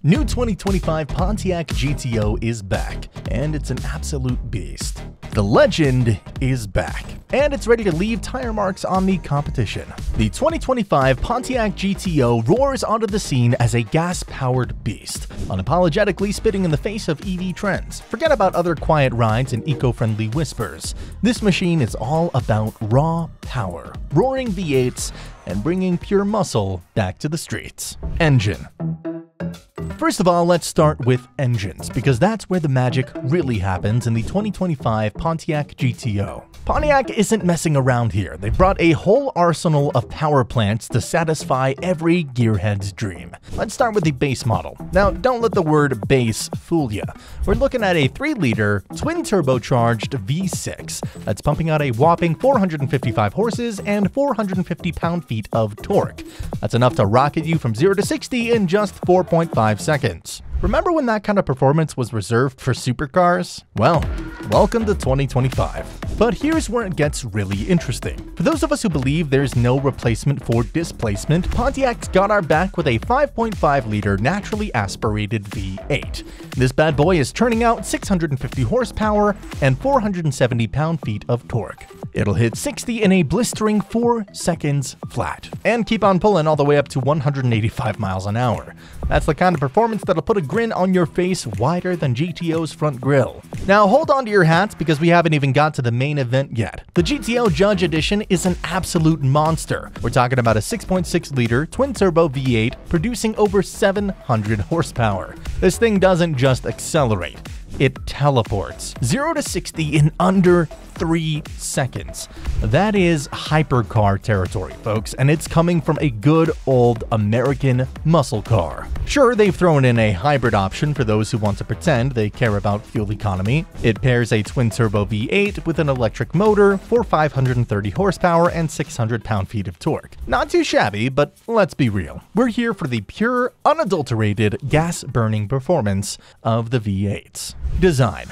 New 2025 Pontiac GTO is back, and it's an absolute beast. The legend is back, and it's ready to leave tire marks on the competition. The 2025 Pontiac GTO roars onto the scene as a gas-powered beast, unapologetically spitting in the face of EV trends. Forget about other quiet rides and eco-friendly whispers. This machine is all about raw power, roaring V8s, and bringing pure muscle back to the streets. Engine. First of all, let's start with engines, because that's where the magic really happens in the 2025 Pontiac GTO. Pontiac isn't messing around here. They've brought a whole arsenal of power plants to satisfy every gearhead's dream. Let's start with the base model. Now, don't let the word base fool you. We're looking at a 3-liter twin-turbocharged V6 that's pumping out a whopping 455 horses and 450 pound-feet of torque. That's enough to rocket you from 0 to 60 in just 4.5 seconds. Remember when that kind of performance was reserved for supercars? Well, welcome to 2025. But here's where it gets really interesting. For those of us who believe there's no replacement for displacement, Pontiac's got our back with a 5.5-liter naturally aspirated V8. This bad boy is turning out 650 horsepower and 470 pound-feet of torque. It'll hit 60 in a blistering 4 seconds flat, and keep on pulling all the way up to 185 miles an hour. That's the kind of performance that'll put a grin on your face wider than GTO's front grille. Now hold on to your hats because we haven't even got to the main event yet. The GTO Judge Edition is an absolute monster. We're talking about a 6.6-liter twin-turbo V8 producing over 700 horsepower. This thing doesn't just accelerate. It teleports 0 to 60 in under 3 seconds. That is hypercar territory, folks, and it's coming from a good old American muscle car. Sure, they've thrown in a hybrid option for those who want to pretend they care about fuel economy. It pairs a twin-turbo V8 with an electric motor for 530 horsepower and 600 pound-feet of torque. Not too shabby, but let's be real. We're here for the pure, unadulterated, gas-burning performance of the V8s. Design.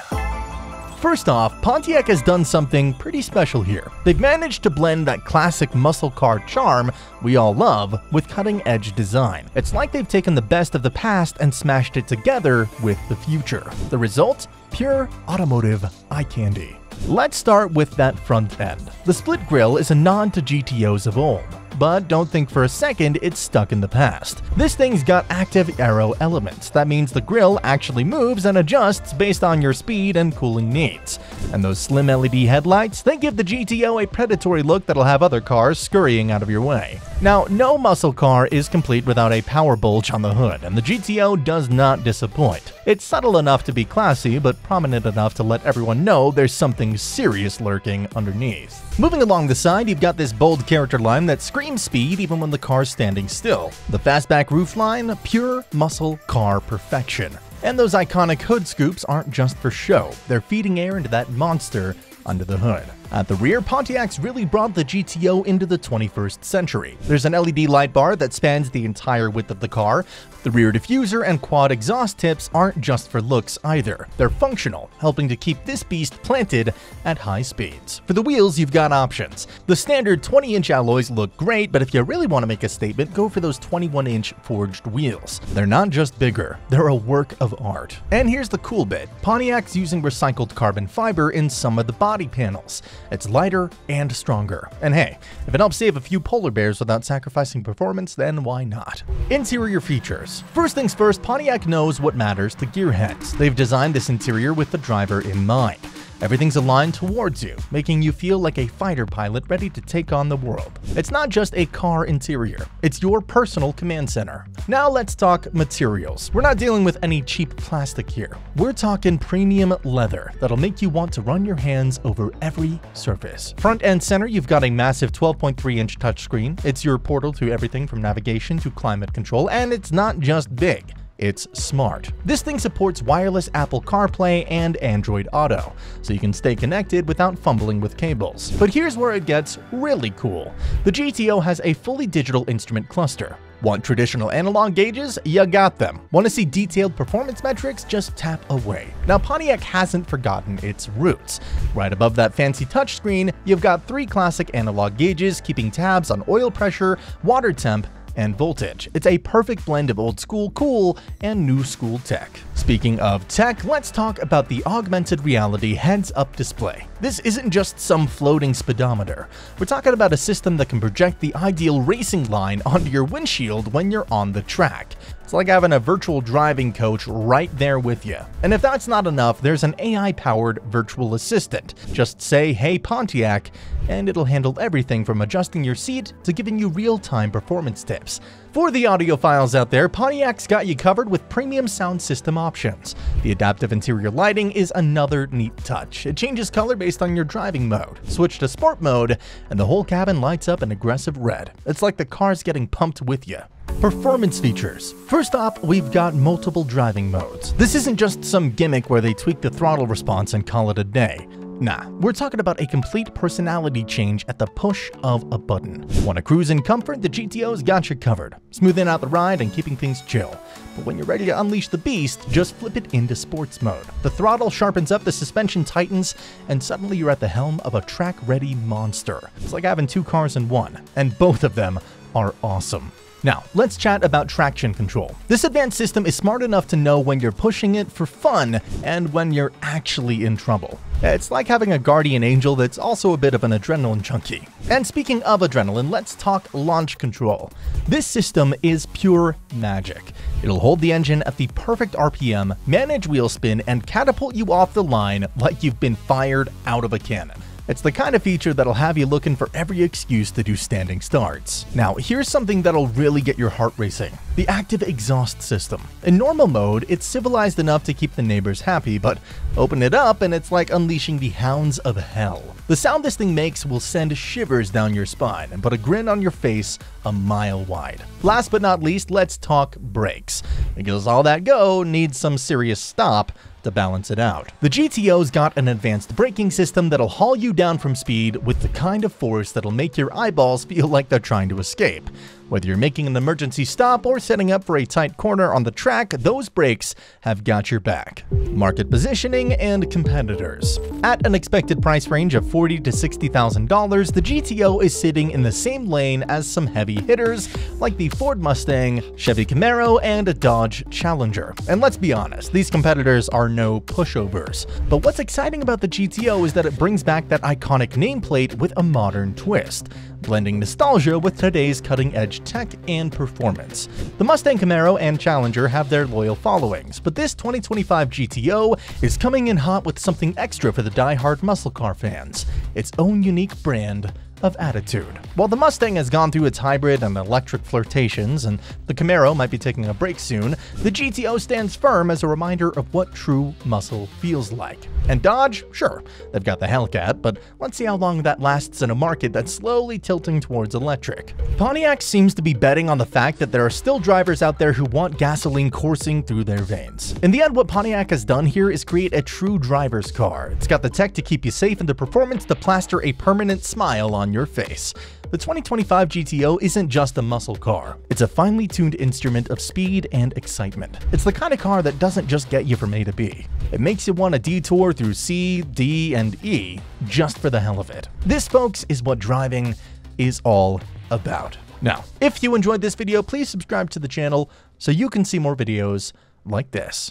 First off, Pontiac has done something pretty special here. They've managed to blend that classic muscle car charm we all love with cutting-edge design. It's like they've taken the best of the past and smashed it together with the future. The result? Pure automotive eye candy. Let's start with that front end. The split grille is a nod to GTOs of old. But don't think for a second it's stuck in the past. This thing's got active aero elements. That means the grille actually moves and adjusts based on your speed and cooling needs. And those slim LED headlights, they give the GTO a predatory look that'll have other cars scurrying out of your way. Now, no muscle car is complete without a power bulge on the hood, and the GTO does not disappoint. It's subtle enough to be classy, but prominent enough to let everyone know there's something serious lurking underneath. Moving along the side, you've got this bold character line that screams speed even when the car's standing still. The fastback roofline, pure muscle car perfection. And those iconic hood scoops aren't just for show. They're feeding air into that monster under the hood. At the rear, Pontiac's really brought the GTO into the 21st century. There's an LED light bar that spans the entire width of the car. The rear diffuser and quad exhaust tips aren't just for looks either. They're functional, helping to keep this beast planted at high speeds. For the wheels, you've got options. The standard 20-inch alloys look great, but if you really want to make a statement, go for those 21-inch forged wheels. They're not just bigger, they're a work of art. And here's the cool bit. Pontiac's using recycled carbon fiber in some of the body panels. It's lighter and stronger. And hey, if it helps save a few polar bears without sacrificing performance, then why not? Interior features. First things first, Pontiac knows what matters to gearheads. They've designed this interior with the driver in mind. Everything's aligned towards you, making you feel like a fighter pilot ready to take on the world. It's not just a car interior, it's your personal command center. Now let's talk materials. We're not dealing with any cheap plastic here. We're talking premium leather that'll make you want to run your hands over every surface. Front and center, you've got a massive 12.3-inch touchscreen. It's your portal to everything from navigation to climate control, and it's not just big. It's smart. This thing supports wireless Apple CarPlay and Android Auto, so you can stay connected without fumbling with cables. But here's where it gets really cool. The GTO has a fully digital instrument cluster. Want traditional analog gauges? You got them. Want to see detailed performance metrics? Just tap away. Now, Pontiac hasn't forgotten its roots. Right above that fancy touchscreen, you've got 3 classic analog gauges keeping tabs on oil pressure, water temp, and voltage. It's a perfect blend of old school cool and new school tech. Speaking of tech, let's talk about the augmented reality heads-up display. This isn't just some floating speedometer. We're talking about a system that can project the ideal racing line onto your windshield when you're on the track. It's like having a virtual driving coach right there with you. And if that's not enough, there's an AI-powered virtual assistant. Just say, "Hey Pontiac," and it'll handle everything from adjusting your seat to giving you real-time performance tips. For the audiophiles out there, Pontiac's got you covered with premium sound system options. The adaptive interior lighting is another neat touch. It changes color based on your driving mode. Switch to sport mode, and the whole cabin lights up an aggressive red. It's like the car's getting pumped with you. Performance features. First off, we've got multiple driving modes. This isn't just some gimmick where they tweak the throttle response and call it a day. Nah, we're talking about a complete personality change at the push of a button. Want to cruise in comfort? The GTO's got you covered, smoothing out the ride and keeping things chill. But when you're ready to unleash the beast, just flip it into sports mode. The throttle sharpens up, the suspension tightens, and suddenly you're at the helm of a track-ready monster. It's like having two cars in one, and both of them are awesome. Now, let's chat about traction control. This advanced system is smart enough to know when you're pushing it for fun and when you're actually in trouble. It's like having a guardian angel that's also a bit of an adrenaline junkie. And speaking of adrenaline, let's talk launch control. This system is pure magic. It'll hold the engine at the perfect RPM, manage wheel spin, and catapult you off the line like you've been fired out of a cannon. It's the kind of feature that'll have you looking for every excuse to do standing starts. Now, here's something that'll really get your heart racing. The active exhaust system. In normal mode, it's civilized enough to keep the neighbors happy, but open it up and it's like unleashing the hounds of hell. The sound this thing makes will send shivers down your spine and put a grin on your face a mile wide. Last but not least, let's talk brakes. Because all that go needs some serious stop to balance it out. The GTO's got an advanced braking system that'll haul you down from speed with the kind of force that'll make your eyeballs feel like they're trying to escape. Whether you're making an emergency stop or setting up for a tight corner on the track, those brakes have got your back. Market positioning and competitors. At an expected price range of $40,000 to $60,000, the GTO is sitting in the same lane as some heavy hitters like the Ford Mustang, Chevy Camaro, and a Dodge Challenger. And let's be honest, these competitors are no pushovers. But what's exciting about the GTO is that it brings back that iconic nameplate with a modern twist, blending nostalgia with today's cutting-edge tech and performance. The Mustang, Camaro, and Challenger have their loyal followings, but this 2025 GTO is coming in hot with something extra for the die-hard muscle car fans, its own unique brand of attitude. While the Mustang has gone through its hybrid and electric flirtations, and the Camaro might be taking a break soon, the GTO stands firm as a reminder of what true muscle feels like. And Dodge, sure, they've got the Hellcat, but let's see how long that lasts in a market that's slowly tilting towards electric. Pontiac seems to be betting on the fact that there are still drivers out there who want gasoline coursing through their veins. In the end, what Pontiac has done here is create a true driver's car. It's got the tech to keep you safe and the performance to plaster a permanent smile on your face. The 2025 GTO isn't just a muscle car. It's a finely tuned instrument of speed and excitement. It's the kind of car that doesn't just get you from A to B. It makes you want to detour through C, D, and E just for the hell of it. This, folks, is what driving is all about. Now, if you enjoyed this video, please subscribe to the channel so you can see more videos like this.